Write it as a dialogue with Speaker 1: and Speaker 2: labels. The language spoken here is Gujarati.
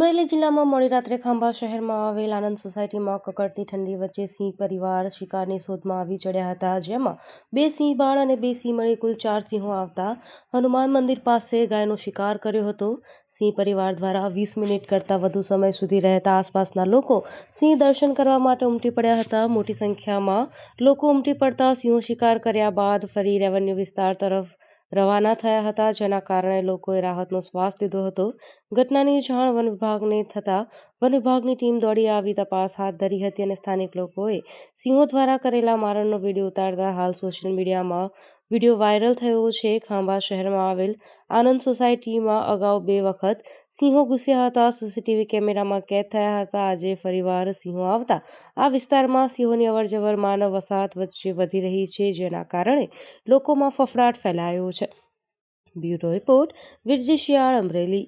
Speaker 1: અમરેલી જિલ્લામાં મોડી રાત્રે ખાંભા શહેરમાં આવેલ આનંદ સોસાયટીમાં કકડતી ઠંડી વચ્ચે સિંહ પરિવાર શિકારની શોધમાં આવી ચડ્યા હતા, જેમાં 2 સિંહ બાળ અને 2 સિંહ મળી કુલ 4 સિંહો આવતા હનુમાન મંદિર પાસે ગાયનો શિકાર કર્યો હતો। સિંહ પરિવાર દ્વારા 20 મિનિટ કરતાં વધુ સમય સુધી રહેતા આસપાસના લોકો સિંહ દર્શન કરવા માટે ઉમટી પડ્યા હતા। મોટી સંખ્યામાં લોકો ઉમટી પડતા સિંહો શિકાર કર્યા બાદ ફરી રેવન્યુ વિસ્તાર તરફ રવાના થયા હતા, જેના કારણે લોકોએ રાહતનો શ્વાસ લીધો હતો। ઘટનાની જાણ વન વિભાગને થતાં વન વિભાગની ટીમ દોડી આવી તપાસ હાથ ધરી હતી અને સ્થાનિક લોકોએ સિંહો દ્વારા કરેલા મારણનો વિડીયો ઉતારતા હાલ સોશિયલ મીડિયામાં વિડીયો વાયરલ થયો છે। ખાંભા શહેરમાં આવેલ આનંદ સોસાયટીમાં અગાઉ 2 વખત સિંહો ઘૂસ્યા હતા, સીસીટીવી કેમેરામાં કેદ થયા હતા। આજે ફરીવાર સિંહો આવતા આ વિસ્તારમાં સિંહોની અવરજવર માનવ વસાહત વચ્ચે વધી રહી છે, જેના કારણે લોકોમાં ફફડાટ ફેલાયો છે। બ્યુરો રિપોર્ટ, વિરજી શિયાળ, અમરેલી।